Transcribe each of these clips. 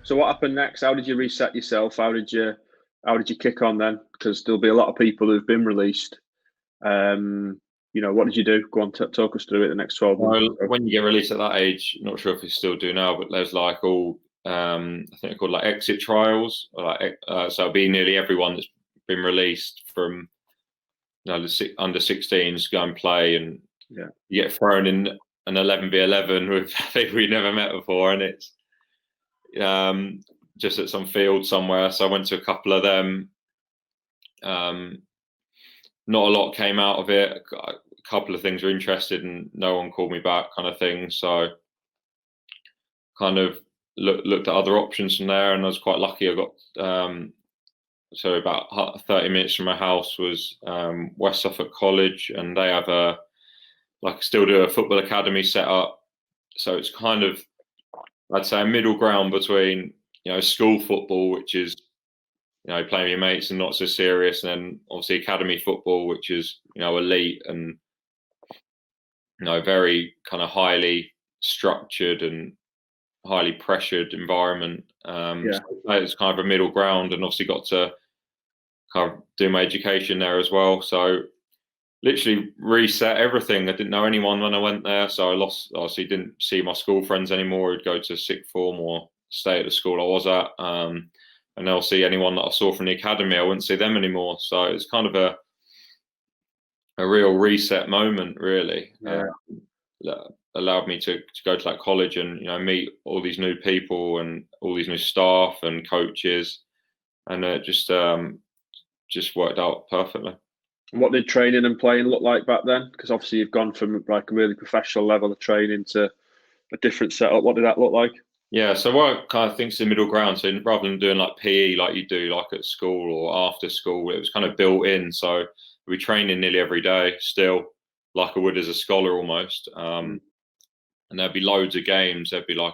So what happened next? How did you reset yourself? How did you kick on then? Because there'll be a lot of people who've been released. What did you do? Go on, talk us through it the next 12 months. Well, when you get released at that age, not sure if you still do now, but there's like all I think they're called like exit trials. So it'll be nearly everyone that's been released from the under 16s go and play, and you get thrown in an 11v11 with people you never met before, and it's just at some field somewhere. So I went to a couple of them. Not a lot came out of it. A couple of things were interested, and no one called me back, kind of thing. So kind of looked at other options from there, and I was quite lucky. I got so about 30 minutes from my house was West Suffolk College, and they have still do a football academy set up. So it's kind of, I'd say, a middle ground between school football, which is playing with your mates and not so serious, and then obviously academy football, which is elite and very kind of highly structured and highly pressured environment. So it's kind of a middle ground, and obviously got to kind of do my education there as well. So literally reset everything. I didn't know anyone when I went there, so obviously didn't see my school friends anymore. I'd go to sixth form or stay at the school I was at, and I'll see anyone that I saw from the academy. I wouldn't see them anymore. So it's kind of a real reset moment, really. Allowed me to go to that college and meet all these new people and all these new staff and coaches, and it just worked out perfectly. What did training and playing look like back then? Because obviously you've gone from like a really professional level of training to a different setup. What did that look like? Yeah, so what I kind of think is the middle ground. So rather than doing like PE like you do like at school or after school, it was kind of built in. So we training nearly every day still, like I would as a scholar almost. And there'd be loads of games. There'd be like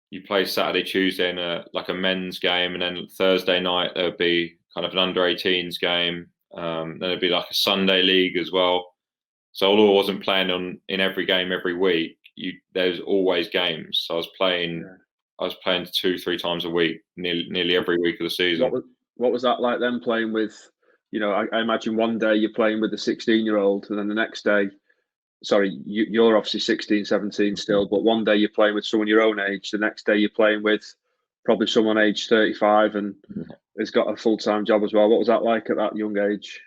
you play Saturday, Tuesday in a men's game, and then Thursday night there would be kind of an under 18s game. Then there'd be like a Sunday league as well. So although I wasn't playing in every game every week, there's always games. So I was playing 2-3 times a week, nearly every week of the season. What was that like then, playing with, I imagine one day you're playing with a 16-year-old, and then the next day, sorry, you're obviously 16, 17 still, but one day you're playing with someone your own age, the next day you're playing with probably someone aged 35 and has got a full-time job as well. What was that like at that young age?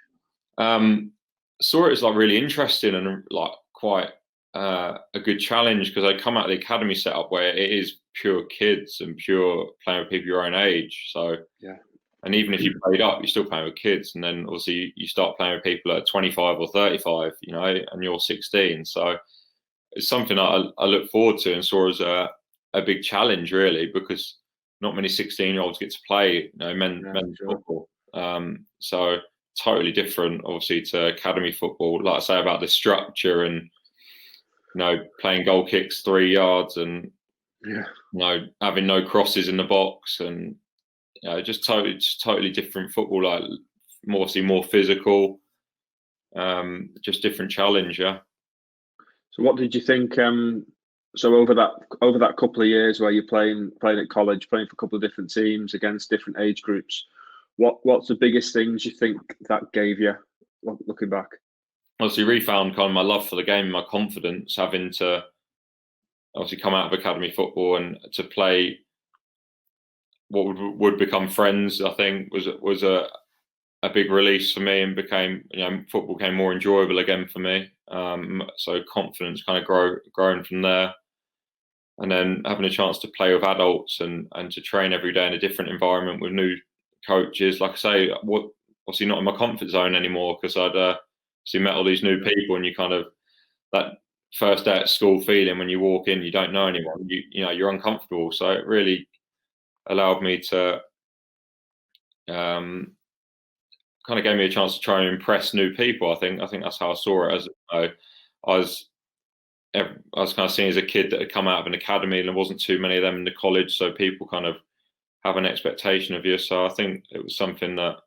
Saw it as like really interesting and like quite a good challenge, because I come out of the academy setup where it is pure kids and pure playing with people your own age. So and even if you played up, you're still playing with kids, and then obviously you start playing with people at 25 or 35, and you're 16. So it's something I look forward to and saw as a big challenge, really, because not many 16-year-olds get to play men's football. So totally different, obviously, to academy football. Like I say about the structure and playing goal kicks 3 yards and having no crosses in the box, and just totally different football. Like more physical, just different challenge. Yeah. So what did you think? So over that couple of years where you're playing at college, playing for a couple of different teams against different age groups, what's the biggest things you think that gave you, looking back? Obviously, refound kind of my love for the game, my confidence, having to obviously come out of academy football and to play what would become friends. I think was a big release for me, and became football became more enjoyable again for me. So confidence kind of growing from there. And then having a chance to play with adults and to train every day in a different environment with new coaches. Like I say, obviously not in my comfort zone anymore, because I'd met all these new people, and you kind of, that first day at school feeling when you walk in, you don't know anyone, you're uncomfortable. So it really allowed me to kind of gave me a chance to try and impress new people. I think that's how I saw it. As I was kind of seen as a kid that had come out of an academy, and there wasn't too many of them in the college, so people kind of have an expectation of you. So I think it was something that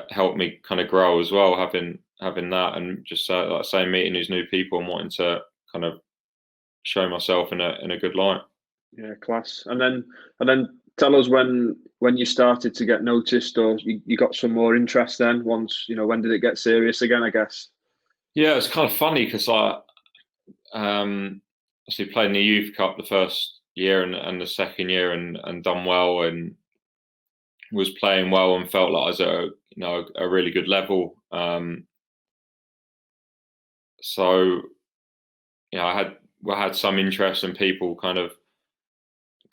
helped me kind of grow as well, having that, and just like I say, meeting these new people and wanting to kind of show myself in a good light. Yeah, class. And then tell us when you started to get noticed, or you got some more interest. Then once when did it get serious again? I guess. Yeah, it's kind of funny because I actually played in the youth cup the first year and the second year and done well and was playing well and felt like I was at a really good level. So I had some interest in people kind of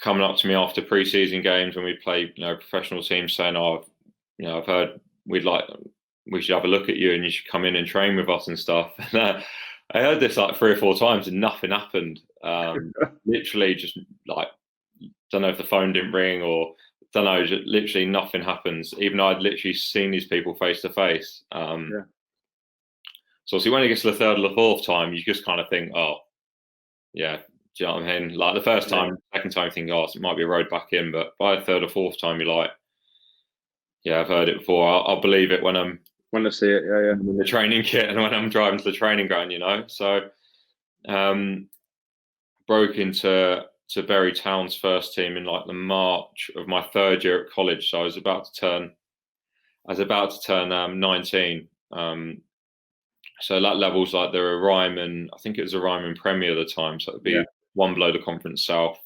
coming up to me after pre-season games when we play professional teams saying, "Oh, I've heard we should have a look at you and you should come in and train with us and stuff." And I heard this like 3 or 4 times and nothing happened. Literally, just like don't know if the phone didn't ring or don't know. Just, literally, nothing happens. Even though I'd literally seen these people face to face. So, when it gets to the third or the fourth time, you just kind of think, "Oh, yeah." Do you know what I mean? Like the first time, second time, you think, "Oh, it might be a road back in," but by the third or fourth time, you're like, "Yeah, I've heard it before. I'll believe it when I see it." Yeah. in the training kit and when I'm driving to the training ground." So broke into Bury Town's first team in like the March of my third year at college. So I was about to turn 19. So that level's like they're a Ryman. I think it was a Ryman Premier at the time. So it'd be one below the Conference South.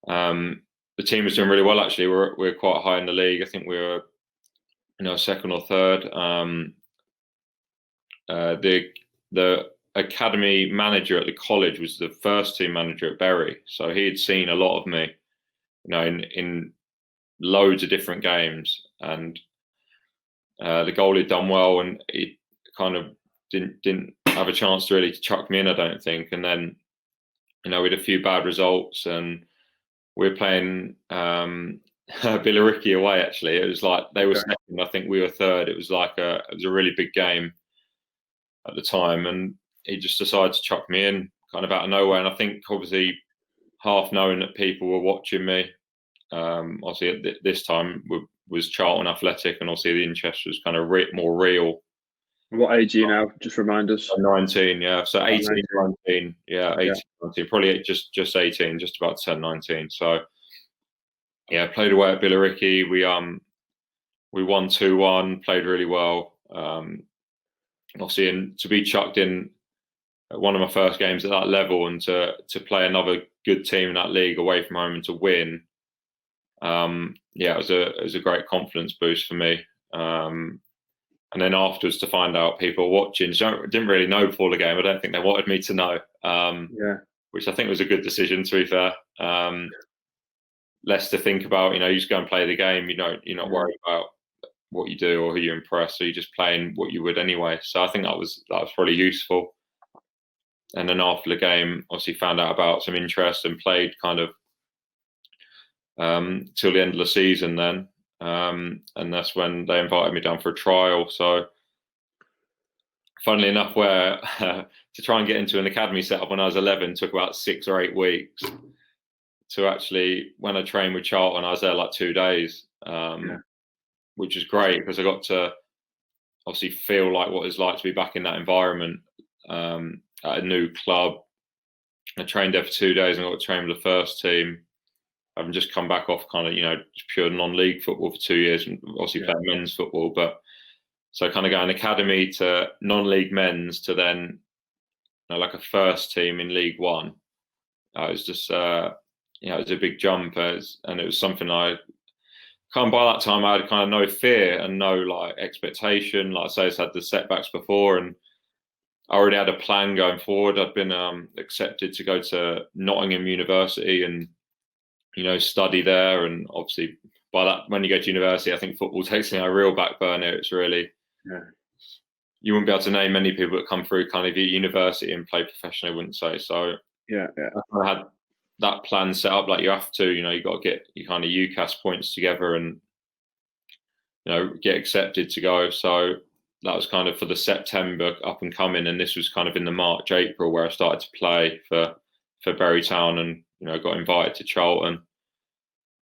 The team was doing really well actually. We're quite high in the league. I think we were second or third. The academy manager at the college was the first team manager at Bury, so he had seen a lot of me, in loads of different games, and the goalie had done well, and he kind of didn't have a chance to really chuck me in, I don't think. And then, we had a few bad results, and we were playing Billericay away. Actually, it was like they were second. I think we were third. It was a really big game at the time, and he just decided to chuck me in kind of out of nowhere. And I think obviously half knowing that people were watching me. Obviously at this time was Charlton Athletic, and obviously the interest was kind of more real. What age are you now? Just remind us. 19, yeah. So 18, 19, yeah, 18, 19, probably just 18, just about to turn 19. So yeah, played away at Billericay. We won 2-1, played really well. Obviously, and to be chucked in one of my first games at that level and to play another good team in that league away from home and to win, it was a great confidence boost for me. And then afterwards to find out people were watching, didn't really know before the game. I don't think they wanted me to know, which I think was a good decision, to be fair. Less to think about, you just go and play the game. You're not worried about what you do or who you impress, so you're just playing what you would anyway. So I think that was probably useful. And then after the game, obviously found out about some interest and played kind of till the end of the season then. And that's when they invited me down for a trial. So funnily enough, where to try and get into an academy setup when I was 11 took about 6 or 8 weeks. To actually, when I trained with Charlton, I was there like 2 days, which was great because I got to obviously feel like what it's like to be back in that environment at a new club. I trained there for 2 days and got to train with the first team. I've just come back off kind of, just pure non-league football for 2 years and obviously playing men's football. But so kind of going academy to non-league men's to then like a first team in League One. It was just, it was a big jump. And it was something by that time I had kind of no fear and no like expectation. Like I say, I had the setbacks before and I already had a plan going forward. I'd been accepted to go to Nottingham University and study there, and obviously by that, when you go to university, I think football takes a real back burner. It's really you wouldn't be able to name many people that come through kind of university and play professionally, I wouldn't say. So I had that plan set up like you have to. You got to get your kind of UCAS points together and get accepted to go. So that was kind of for the September up and coming, and this was kind of in the March, April where I started to play for Bury Town and got invited to Charlton.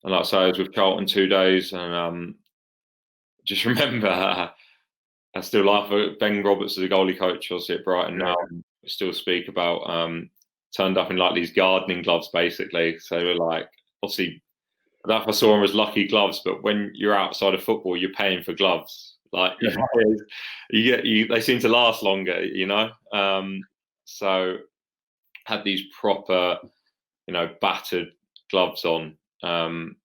And like I say, I was with Charlton 2 days, and just remember, I still laugh at Ben Roberts as a goalie coach, obviously at Brighton now. I still speak about turned up in like these gardening gloves, basically. So we're like, obviously, that I saw them as lucky gloves. But when you're outside of football, you're paying for gloves. Like they seem to last longer, you know. So had these proper, battered gloves on. And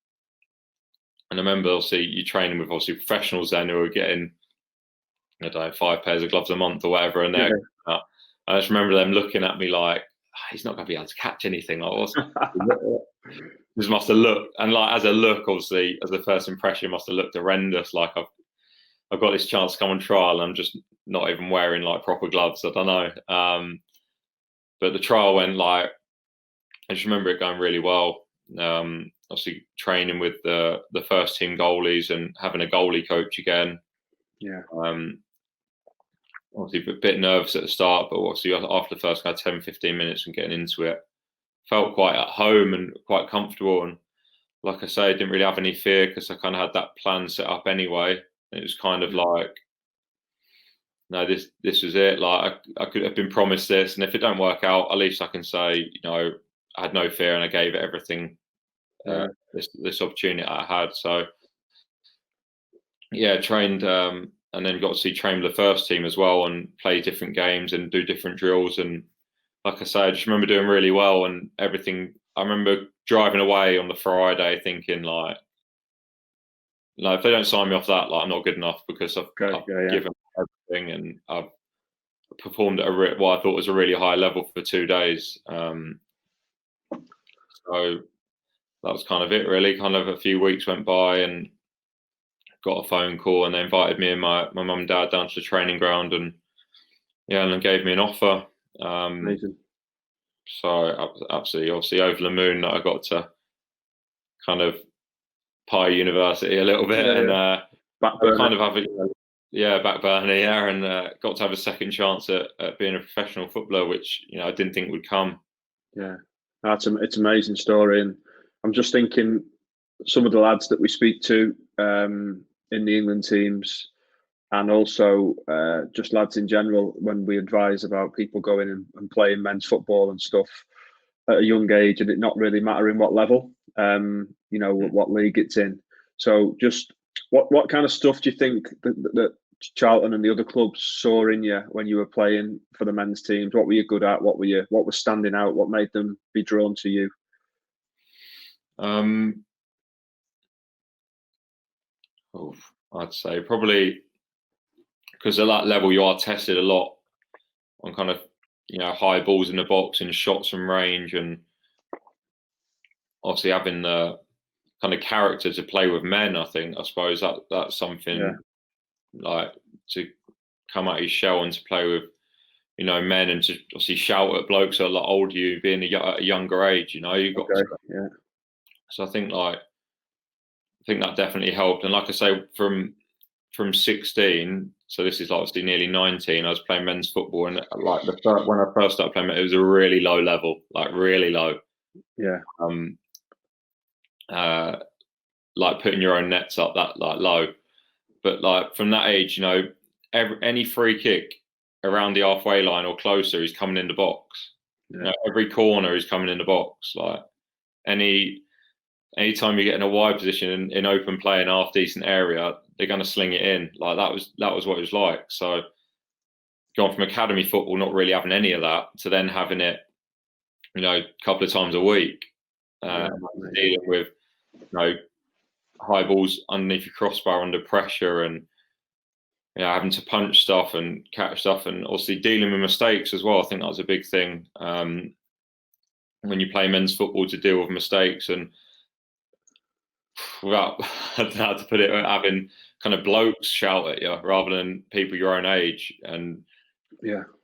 I remember obviously you training with obviously professionals then who were getting, I don't know, 5 pairs of gloves a month or whatever, and I just remember them looking at me like, he's not going to be able to catch anything. Like, this must have looked, and like as a look, obviously, as a first impression, must have looked horrendous. Like I've got this chance to come on trial, and I'm just not even wearing like proper gloves. I don't know. But the trial went like, I just remember it going really well. Obviously training with the first team goalies and having a goalie coach again. Yeah. Obviously a bit nervous at the start, but obviously after the first 10, 15 minutes and getting into it, felt quite at home and quite comfortable. And like I say, I didn't really have any fear because I kind of had that plan set up anyway. And it was kind of like, no, this was it. Like I could have been promised this, and if it don't work out, at least I can say, I had no fear and I gave it everything. This opportunity I had. So yeah, trained, and then got to see train with the first team as well and play different games and do different drills. And like I say, I just remember doing really well and everything. I remember driving away on the Friday thinking like, if they don't sign me off that, like I'm not good enough because I've given everything and I've performed at what I thought was a really high level for 2 days. So that was kind of it, really. Kind of a few weeks went by and got a phone call, and they invited me and my mum and dad down to the training ground, and then gave me an offer. Amazing. So I was absolutely, obviously, over the moon that I got to kind of pie university a little bit and kind of have back burner, and got to have a second chance at being a professional footballer, which I didn't think would come. Yeah, it's an amazing story, and I'm just thinking some of the lads that we speak to in the England teams, and also just lads in general, when we advise about people going and playing men's football and stuff at a young age, and it not really mattering what level, what league it's in. So just what kind of stuff do you think that Charlton and the other clubs saw in you when you were playing for the men's teams? What were you good at? What was standing out? What made them be drawn to you? I'd say probably because at that level you are tested a lot on kind of high balls in the box and shots from range, and obviously having the kind of character to play with men. I suppose that's something like to come out of your shell and to play with men, and to obviously shout at blokes that are a lot older you, being at a younger age. You've got So I think that definitely helped. And like I say, from 16, so this is obviously nearly 19, I was playing men's football, and like when I first started playing it was a really low level, like really low. Yeah. Like putting your own nets up that like low, but like from that age, any free kick around the halfway line or closer is coming in the box. Every corner is coming in the box. Like anytime you get in a wide position in open play in half decent area, they're going to sling it in. Like that was what it was like. So going from academy football, not really having any of that, to then having it, a couple of times a week, dealing with, high balls underneath your crossbar under pressure, and having to punch stuff and catch stuff, and obviously dealing with mistakes as well. I think that was a big thing when you play men's football, to deal with mistakes, and without I don't know how to put it, having kind of blokes shout at you rather than people your own age, and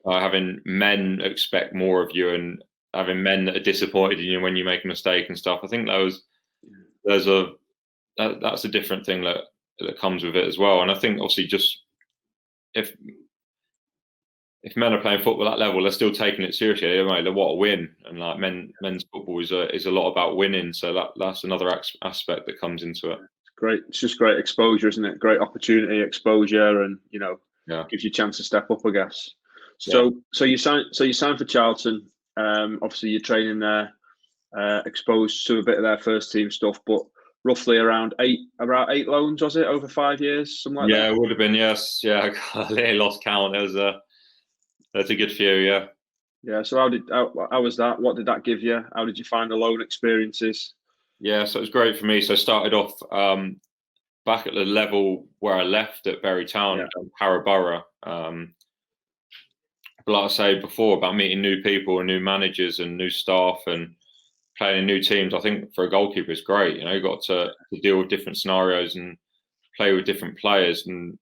having men expect more of you, and having men that are disappointed in you when you make a mistake and stuff. I think that's a different thing that comes with it as well. And I think obviously just if men are playing football at that level, they're still taking it seriously. They want to win, and like men's football is a lot about winning. So that's another aspect that comes into it. Great, it's just great exposure, isn't it? Great opportunity, exposure, and gives you a chance to step up, I guess. So you signed for Charlton. Obviously, you're training there, exposed to a bit of their first team stuff, but roughly around eight loans, was it, over 5 years, something like that? Yeah, it would have been, yes. Yeah, I nearly lost count. There's a good few, yeah. Yeah. So how was that? What did that give you? How did you find the loan experiences? Yeah, so it was great for me. So I started off back at the level where I left at Bury Town, Harrow. But like I say before about meeting new people and new managers and new staff and playing in new teams, I think for a goalkeeper it's great. You know, you got to deal with different scenarios and play with different players and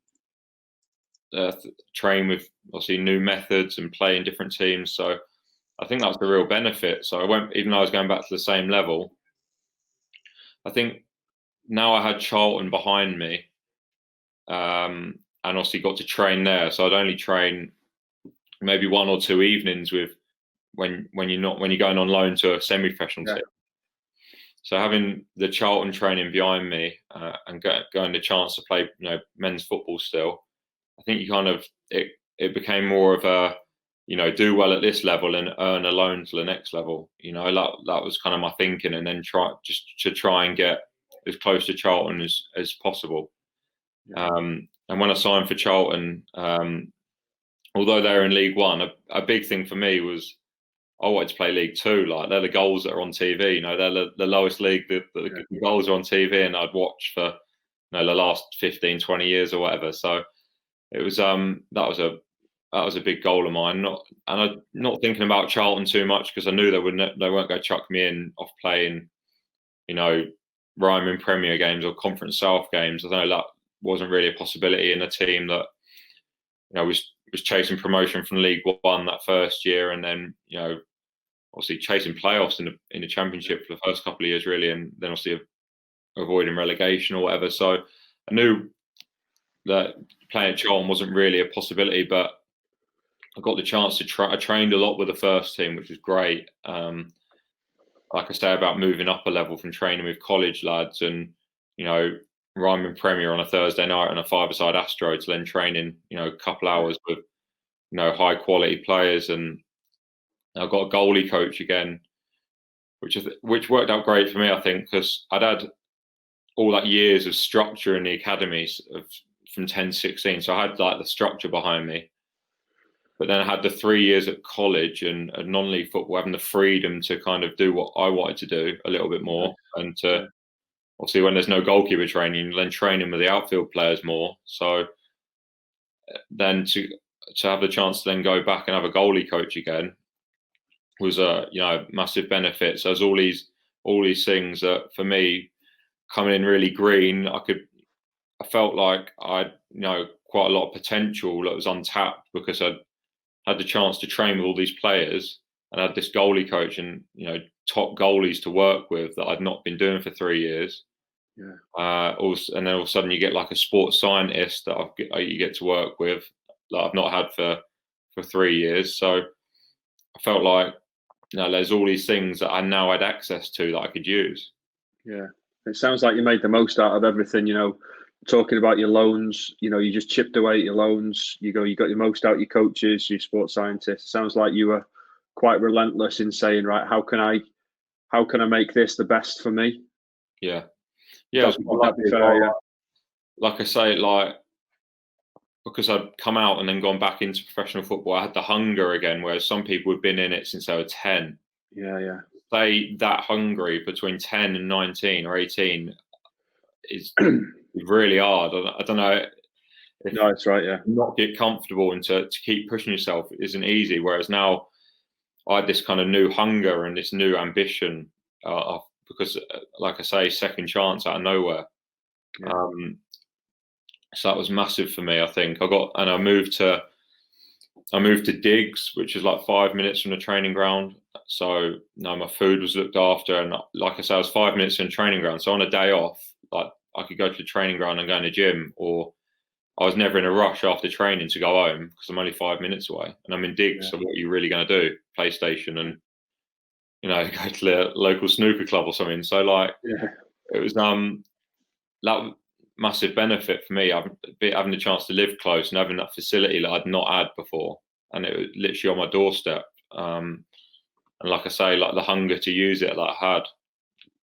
train with obviously new methods and play in different teams. So I think that's the real benefit. So I went, even though I was going back to the same level, I think now I had Charlton behind me, and obviously got to train there. So I'd only train maybe 1 or 2 evenings with when you're going on loan to a semi-professional team. So having the Charlton training behind me and going the chance to play, men's football still, I think you kind of it became more of a, do well at this level and earn a loan to the next level. That was kind of my thinking, and then try and get as close to Charlton as possible. And when I signed for Charlton, although they're in League One, a big thing for me was I wanted to play League Two. Like, they're the goals that are on TV. They're the lowest league. The goals are on TV, and I'd watch for the last 15, 20 years or whatever. So it was that was a big goal of mine. Not thinking about Charlton too much, because I knew they weren't going to chuck me in off playing, Ryman Premier games or Conference South games. I know that wasn't really a possibility in a team that was chasing promotion from League One that first year, and then obviously chasing playoffs in the Championship for the first couple of years really, and then obviously avoiding relegation or whatever. So I knew that playing at Charlton wasn't really a possibility, but I got the chance to I trained a lot with the first team, which was great. Like I say about moving up a level from training with college lads and Ryman Premier on a Thursday night on a 5-a-side Astro, to then training a couple hours with high quality players. And I got a goalie coach again, which worked out great for me, I think, because I'd had all that years of structure in the academies from 10 to 16, so I had like the structure behind me. But then I had the 3 years at college and non-league football, having the freedom to kind of do what I wanted to do a little bit more, and to obviously, when there's no goalkeeper training, then training with the outfield players more. So then to have the chance to then go back and have a goalie coach again was a massive benefit. So there's all these things that for me, coming in really green, I felt like I'd quite a lot of potential that was untapped, because I'd had the chance to train with all these players and I had this goalie coach and top goalies to work with that I'd not been doing for 3 years. And then all of a sudden you get like a sports scientist that you get to work with that I've not had for 3 years. So I felt like there's all these things that I now had access to that I could use. Yeah, it sounds like you made the most out of everything. Talking about your loans, you just chipped away at your loans. You got your most out of your coaches, your sports scientists. It sounds like you were quite relentless in saying, right, how can I make this the best for me? Yeah. Like I say, because I'd come out and then gone back into professional football, I had the hunger again, whereas some people had been in it since they were 10. Yeah. That hungry between 10 and 19 or 18 is really hard. I don't know. No, that's right. Yeah. Not get comfortable and to keep pushing yourself isn't easy. Whereas now I had this kind of new hunger and this new ambition, because, like I say, second chance out of nowhere. Yeah. So that was massive for me. I think I moved to Diggs, which is like 5 minutes from the training ground. So my food was looked after, and like I say, I was 5 minutes from the training ground. So on a day off, like I could go to the training ground and go in the gym, or I was never in a rush after training to go home because I'm only 5 minutes away and I'm in Diggs. Yeah. So what are you really going to do? PlayStation and go to the local snooker club or something. So it was that massive benefit for me, having the chance to live close and having that facility that I'd not had before, and it was literally on my doorstep. and like I say, like the hunger to use it that I had,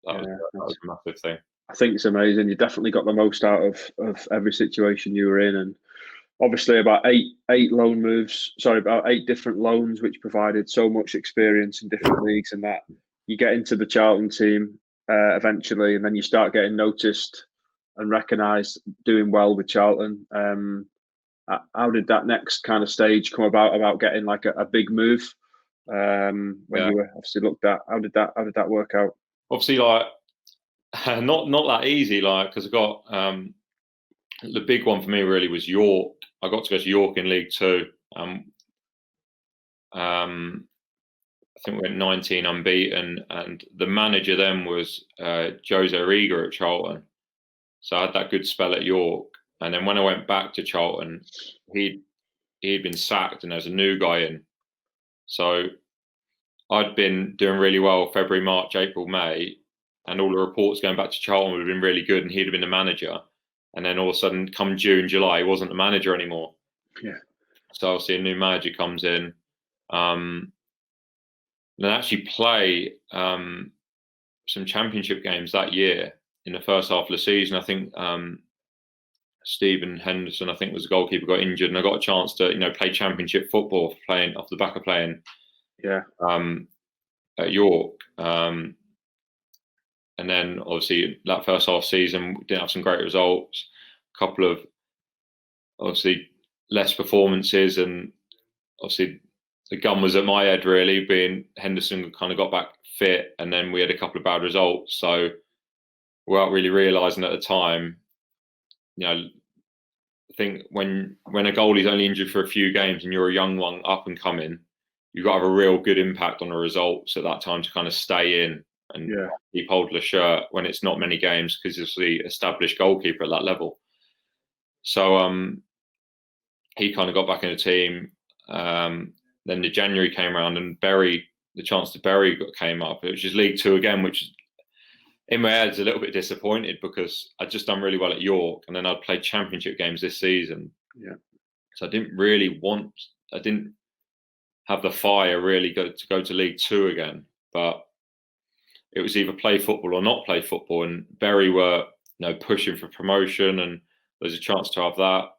that was a massive thing. I think it's amazing. You definitely got the most out of every situation you were in, and obviously about about 8 different loans, which provided so much experience in different leagues. And that you get into the Charlton team eventually, and then you start getting noticed and recognised doing well with Charlton. How did that next kind of stage come about getting like a big move when you were obviously looked at? How did that work out? Obviously, like not that easy, like because I got the big one for me really was York. I got to go to York in League Two. I think we went 19 unbeaten, and the manager then was Jose Riga at Charlton. So I had that good spell at York, and then when I went back to Charlton, he'd been sacked, and there was a new guy in. So I'd been doing really well February, March, April, May, and all the reports going back to Charlton would have been really good, and he'd have been the manager. And then all of a sudden, come June, July, he wasn't the manager anymore. Yeah. So obviously a new manager comes in. And actually play some championship games that year in the first half of the season. I think Stephen Henderson, I think was the goalkeeper, got injured, and I got a chance to play championship football, playing off the back of playing at York. And then obviously that first half season we didn't have some great results. A couple of obviously less performances, and obviously the gun was at my head really, being Henderson kind of got back fit, and then we had a couple of bad results. So without really realising at the time, I think when a goalie's only injured for a few games and you're a young one up and coming, you've got to have a real good impact on the results at that time to kind of stay in and keep hold of the shirt when it's not many games, because it's the established goalkeeper at that level. So he kind of got back in the team. Then the January came around, and the chance to Bury came up, which is League Two again, which in my head is a little bit disappointed because I'd just done really well at York, and then I'd played championship games this season. Yeah. So I didn't have the fire really to go to League Two again, but it was either play football or not play football, and Bury were pushing for promotion, and there's a chance to have that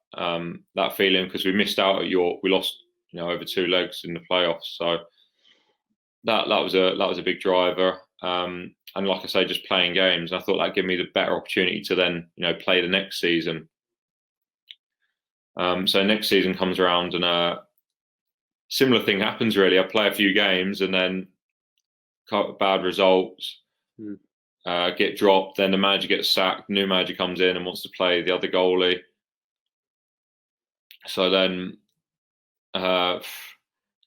feeling, because we missed out at York. We lost over 2 legs in the playoffs, so that was a big driver. And like I say, just playing games, I thought that gave me the better opportunity to then play the next season. So next season comes around, and a similar thing happens really. I play a few games, and then bad results, get dropped. Then the manager gets sacked. New manager comes in and wants to play the other goalie. So then kind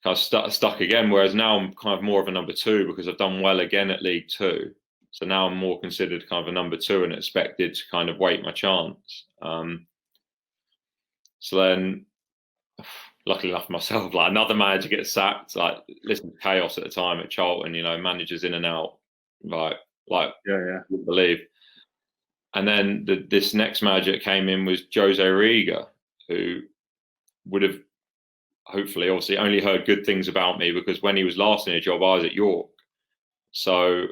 of stuck again, whereas now I'm kind of more of a number 2 because I've done well again at League Two. So now I'm more considered kind of a number 2 and expected to kind of wait my chance. So then, luckily enough for myself, like another manager gets sacked. Like, listen, chaos at the time at Charlton, managers in and out, like you wouldn't believe. And then this next manager that came in was Jose Riga, who would have hopefully, obviously, only heard good things about me, because when he was last in a job, I was at York. So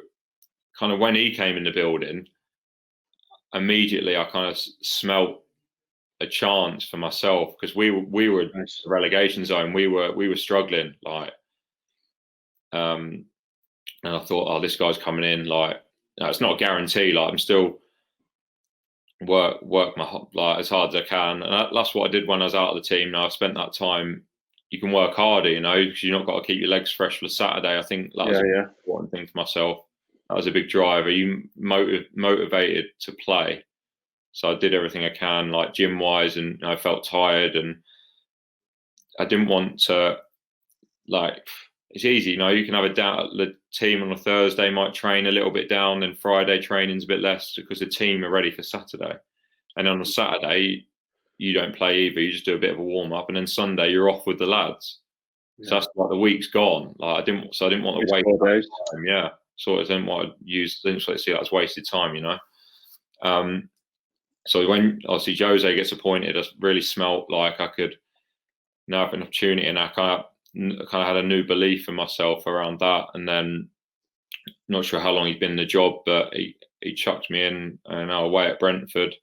kind of when he came in the building, immediately I kind of smelt a chance for myself, because we were nice. Relegation zone. We were struggling, and I thought, this guy's coming in. It's not a guarantee. I'm still work my as hard as I can, and that's what I did when I was out of the team. Now I spent that time. You can work harder, because you've not got to keep your legs fresh for Saturday. I think that was an important thing for myself. That was a big driver. You motivated to play. So I did everything I can, like gym wise, and I felt tired, and I didn't want to, it's easy, you can have the team on a Thursday might train a little bit down, and Friday training's a bit less because the team are ready for Saturday. And on a Saturday, you don't play either. You just do a bit of a warm up, and then Sunday you're off with the lads. Yeah. So that's the week's gone. I didn't want to waste time. Yeah. So I didn't want to see that as wasted time, So when obviously Jose gets appointed, I really smelt like I could now have an opportunity, and I kind of kind of had a new belief in myself around that. And then, not sure how long he'd been in the job, but he chucked me in and away at Brentford.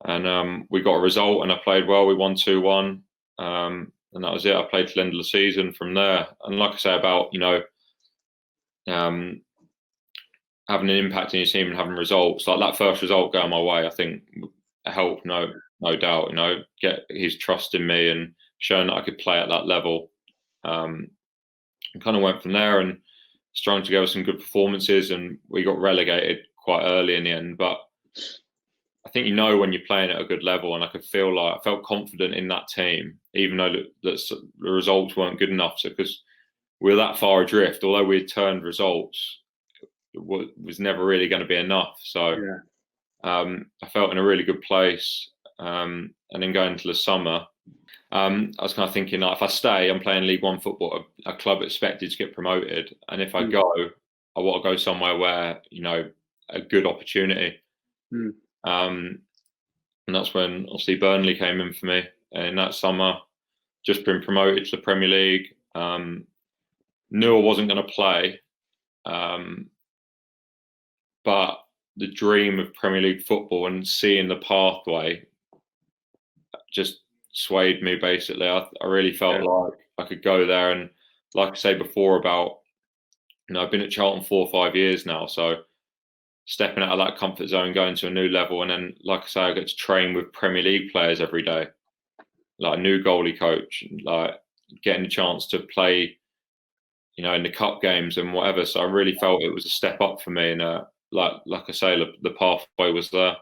And we got a result and I played well. We won 2-1. And that was it. I played till the end of the season from there. And like I say about, having an impact in your team and having results, like that first result going my way, I think helped, no doubt, get his trust in me and showing that I could play at that level. And kind of went from there and strung together some good performances, and we got relegated quite early in the end. But I think when you're playing at a good level, and I felt confident in that team, even though the results weren't good enough. So because we were that far adrift, although we had turned results, it was never really going to be enough. So I felt in a really good place. And then going into the summer, I was kind of thinking, if I stay, I'm playing League One football, a club expected to get promoted. And if I go, I want to go somewhere where, a good opportunity. And that's when obviously Burnley came in for me in that summer. Just been promoted to the Premier League. Knew I wasn't going to play, but the dream of Premier League football and seeing the pathway just swayed me. Basically, I really felt like I could go there, and like I say before about, I've been at Charlton 4 or 5 years now, so stepping out of that comfort zone, going to a new level, and then like I say, I get to train with Premier League players every day, like a new goalie coach, like getting a chance to play, in the cup games and whatever. So I really felt it was a step up for me, and like I say, the pathway was there.